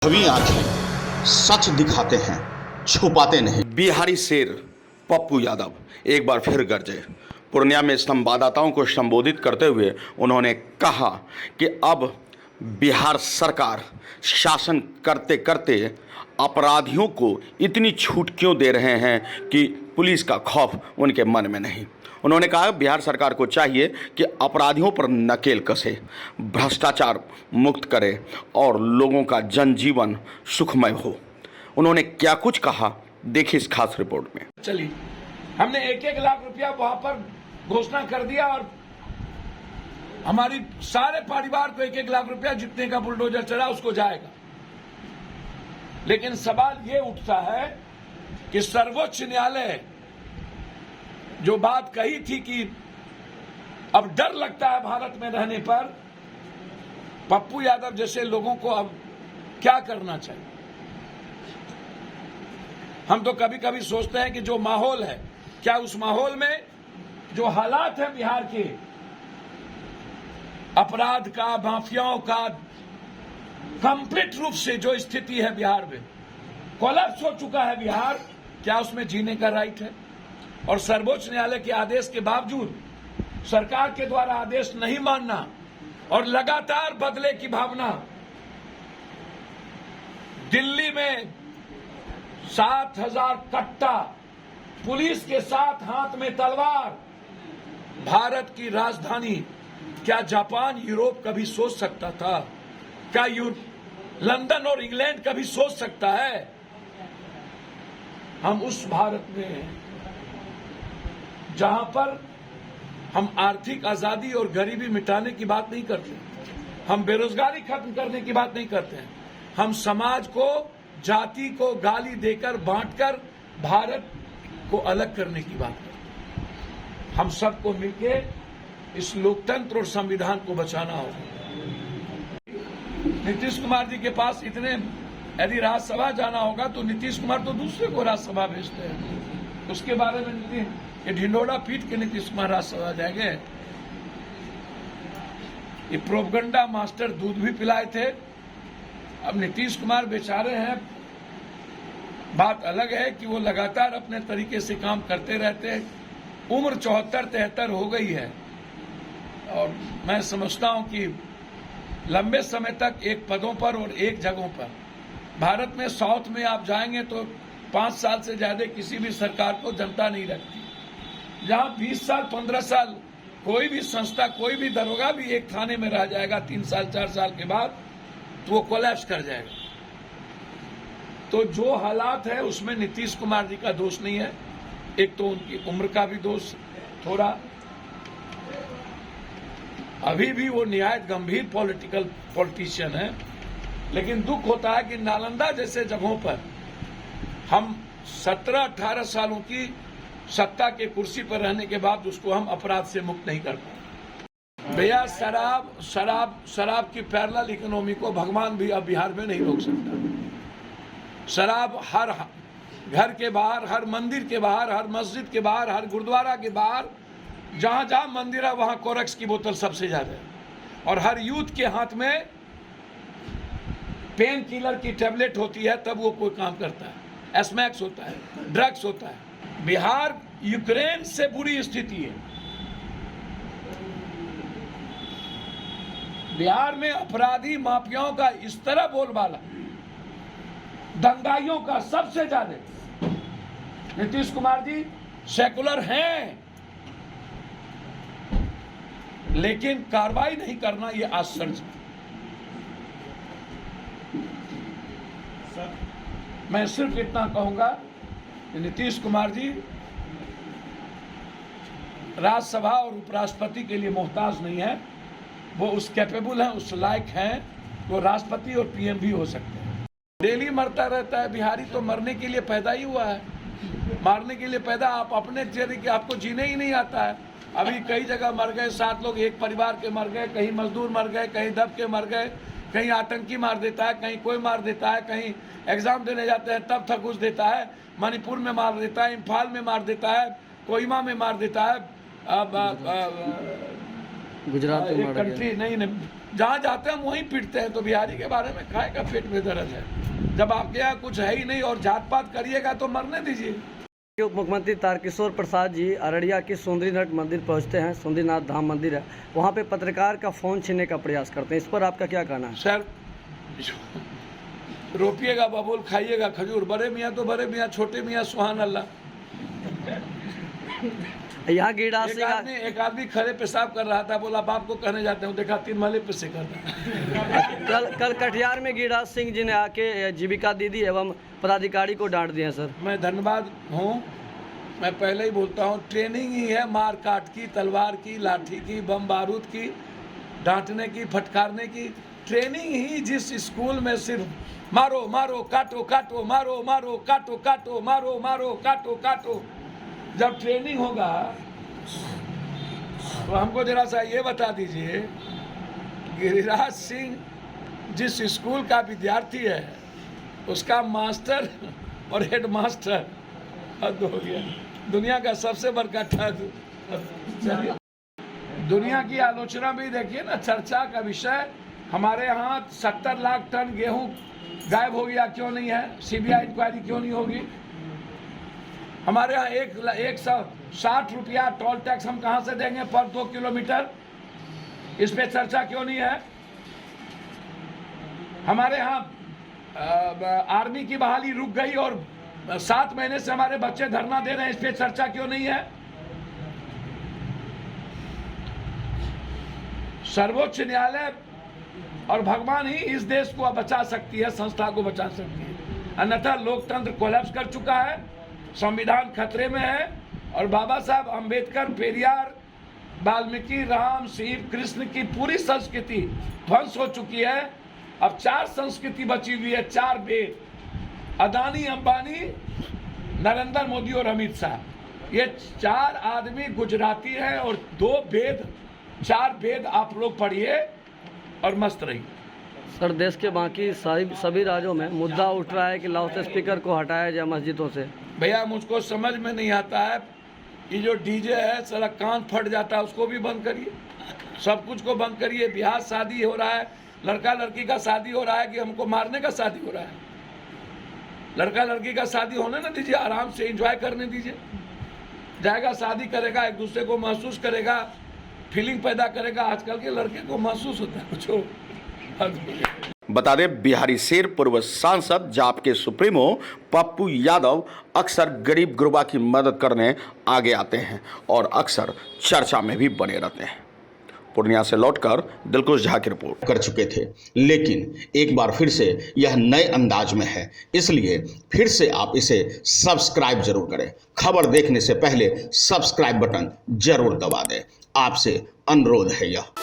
छवि आंखें सच दिखाते हैं, छुपाते नहीं। बिहारी शेर पप्पू यादव एक बार फिर गरजे। पूर्णिया में संवाददाताओं को संबोधित करते हुए उन्होंने कहा कि अब बिहार सरकार शासन करते करते अपराधियों को इतनी छूट क्यों दे रहे हैं कि पुलिस का खौफ उनके मन में नहीं। उन्होंने कहा बिहार सरकार को चाहिए कि अपराधियों पर नकेल कसे, भ्रष्टाचार मुक्त करे और लोगों का जनजीवन सुखमय हो। उन्होंने क्या कुछ कहा, देखिए इस खास रिपोर्ट में। चलिए, हमने 1-1 लाख रुपया वहां पर घोषणा कर दिया और हमारी सारे परिवार को 1-1 लाख रुपया जितने का बुलडोजर चला उसको जाएगा। लेकिन सवाल ये उठता है कि सर्वोच्च न्यायालय जो बात कही थी कि अब डर लगता है भारत में रहने पर, पप्पू यादव जैसे लोगों को अब क्या करना चाहिए। हम तो कभी कभी सोचते हैं कि जो माहौल है, क्या उस माहौल में जो हालात है बिहार के अपराध का, माफियाओं का, कंप्लीट रूप से जो स्थिति है बिहार में, कोलैप्स हो चुका है बिहार, क्या उसमें जीने का राइट है? और सर्वोच्च न्यायालय के आदेश के बावजूद सरकार के द्वारा आदेश नहीं मानना और लगातार बदले की भावना, दिल्ली में 7,000 कट्टा पुलिस के साथ हाथ में तलवार, भारत की राजधानी, क्या जापान यूरोप कभी सोच सकता था? क्या लंदन और इंग्लैंड कभी सोच सकता है? हम उस भारत में जहां पर हम आर्थिक आजादी और गरीबी मिटाने की बात नहीं करते, हम बेरोजगारी खत्म करने की बात नहीं करते हैं, हम समाज को, जाति को गाली देकर, बांटकर भारत को अलग करने की बात करते हैं। हम सबको मिलके इस लोकतंत्र और संविधान को बचाना होगा। नीतीश कुमार जी के पास इतने, यदि राज्यसभा जाना होगा तो नीतीश कुमार तो दूसरे को राज्यसभा भेजते हैं। उसके बारे में नीतीश ये ढिंडोरा पीट के नीतीश कुमार राज्यसभा जाएंगे। ये प्रोपगंडा मास्टर दूध भी पिलाए थे। अब नीतीश कुमार बेचारे हैं, बात अलग है कि वो लगातार अपने तरीके से काम करते रहते हैं। उम्र 74-73 हो गई है और मैं समझता हूं कि लंबे समय तक एक पदों पर और एक जगहों पर, भारत में साउथ में आप जाएंगे तो 5 साल से ज्यादा किसी भी सरकार को जनता नहीं रखती। जहां 20 साल 15 साल कोई भी संस्था, कोई भी दरोगा भी एक थाने में रह जाएगा 3 साल 4 साल के बाद, तो वो कोलैप्स कर जाएगा। तो जो हालात है उसमें नीतीश कुमार जी का दोष नहीं है। एक तो उनकी उम्र का भी दोष थोड़ा, अभी भी वो निहायत गंभीर पॉलिटिशियन है। लेकिन दुख होता है कि नालंदा जैसे जगहों पर हम 17-18 सालों की सत्ता के कुर्सी पर रहने के बाद उसको हम अपराध से मुक्त नहीं कर पाए। भैया शराब की पैरेलल इकोनॉमी को भगवान भी अब बिहार में नहीं रोक सकता। शराब हर घर के बाहर, हर मंदिर के बाहर, हर मस्जिद के बाहर, हर गुरुद्वारा के बाहर, जहां जहां मंदिर है वहां कोरेक्स की बोतल सबसे ज्यादा है। और हर यूथ के हाथ में पेन किलर की टैबलेट होती है, तब वो कोई काम करता है। एस्मैक्स होता है, ड्रग्स होता है। बिहार यूक्रेन से बुरी स्थिति है। बिहार में अपराधी माफियाओं का इस तरह बोलबाला, दंगाइयों का सबसे ज्यादा। नीतीश कुमार जी सेकुलर हैं, लेकिन कार्रवाई नहीं करना ये आश्चर्य। मैं सिर्फ इतना कहूंगा कि नीतीश कुमार जी राज्यसभा और उपराष्ट्रपति के लिए मोहताज नहीं है। वो उस कैपेबल हैं, उस लायक हैं, वो राष्ट्रपति और पीएम भी हो सकते हैं। डेली मरता रहता है बिहारी, तो मरने के लिए पैदा ही हुआ है, मारने के लिए पैदा। आप अपने चेहरे के, आपको जीने ही नहीं आता है। अभी कई जगह मर गए, 7 लोग एक परिवार के मर गए, कहीं मजदूर मर गए, कहीं दब के मर गए, कहीं आतंकी मार देता है, कहीं कोई मार देता है, कहीं एग्जाम देने जाते हैं तब थकूस देता है, मणिपुर में मार देता है, इम्फाल में मार देता है, कोहिमा में मार देता है, गुजरात में कंट्री नहीं जहाँ जाते हैं हम वहीं पीटते हैं। तो बिहारी के बारे में काहे का पेट में दर्द है? जब आपके यहाँ कुछ है ही नहीं और जात पात करिएगा तो मरने दीजिए। उप मुख्यमंत्री तारकिशोर प्रसाद जी अररिया के सुंदरीनाथ मंदिर पहुंचते हैं। सुंदरीनाथ धाम मंदिर है, वहां पे पत्रकार का फ़ोन छीनने का प्रयास करते हैं। इस पर आपका क्या कहना है? सर, रोपिएगा बबूल, खाइएगा खजूर। बड़े मियाँ तो बड़े मियाँ, छोटे मियाँ सुहान अल्लाह। यहाँ गिरिराज सिंह एक आदमी खड़े पेशाब कर रहा था, बोला बाप को कहने जाते हूँ, देखा 3 महले पे से कर रहा। कल कटिहार में गिरिराज सिंह जी ने आके जीविका दीदी एवं पदाधिकारी को डांट दिया। सर, मैं धन्यवाद हूँ। मैं पहले ही बोलता हूँ, ट्रेनिंग ही है मार काट की, तलवार की, लाठी की, बम बारूद की, डांटने की, फटकारने की। ट्रेनिंग ही जिस स्कूल में सिर्फ मारो मारो काटो काटो, मारो मारो काटो काटो, मारो मारो काटो काटो, जब ट्रेनिंग होगा तो हमको जरा सा ये बता दीजिए, गिरिराज सिंह जिस स्कूल का विद्यार्थी है उसका मास्टर और हेड मास्टर, हद हो गया। दुनिया का सबसे बड़का ठग। दुनिया की आलोचना भी देखिए ना, चर्चा का विषय। हमारे यहाँ 70 लाख टन गेहूं गायब हो गया, क्यों नहीं है? सीबीआई इंक्वायरी क्यों नहीं होगी? हमारे यहाँ 160 रुपया टोल टैक्स हम कहाँ से देंगे पर 2 किलोमीटर? इस पे चर्चा क्यों नहीं है? हमारे यहाँ आर्मी की बहाली रुक गई और 7 महीने से हमारे बच्चे धरना दे रहे हैं, इस पे चर्चा क्यों नहीं है? सर्वोच्च न्यायालय और भगवान ही इस देश को बचा सकती है, संस्था को बचा सकती है, अन्यथा लोकतंत्र कोलैप्स कर चुका है, संविधान खतरे में है। और बाबा साहब अंबेडकर, पेरियार, वाल्मीकि, राम, शिव, कृष्ण की पूरी संस्कृति ध्वंस हो चुकी है। अब 4 संस्कृति बची हुई है, 4 वेद। अदानी, अंबानी, नरेंद्र मोदी और अमित शाह, ये 4 आदमी गुजराती हैं और 2 वेद, 4 वेद आप लोग पढ़िए और मस्त रहिए। सर, देश के बाकी सभी राज्यों में मुद्दा उठ रहा है कि लाउड स्पीकर को हटाया जाए मस्जिदों से। भैया मुझको समझ में नहीं आता है, ये जो डीजे है सारा कान फट जाता है, उसको भी बंद करिए, सब कुछ को बंद करिए। बिहार शादी हो रहा है, लड़का लड़की का शादी हो रहा है कि हमको मारने का शादी हो रहा है? लड़का लड़की का शादी होने ना दीजिए, आराम से एंजॉय करने दीजिए। जाएगा, शादी करेगा, एक दूसरे को महसूस करेगा, फीलिंग पैदा करेगा। आजकल के लड़के को महसूस होता है कुछ। बता दें, बिहारी शेर पूर्व सांसद जाप के सुप्रीमो पप्पू यादव अक्सर गरीब गुरबा की मदद करने आगे आते हैं और अक्सर चर्चा में भी बने रहते हैं। पूर्णिया से लौटकर दिलकुश झा की रिपोर्ट। कर चुके थे, लेकिन एक बार फिर से यह नए अंदाज में है, इसलिए फिर से आप इसे सब्सक्राइब जरूर करें। खबर देखने से पहले सब्सक्राइब बटन जरूर दबा दें। आपसे अनुरोध है यह।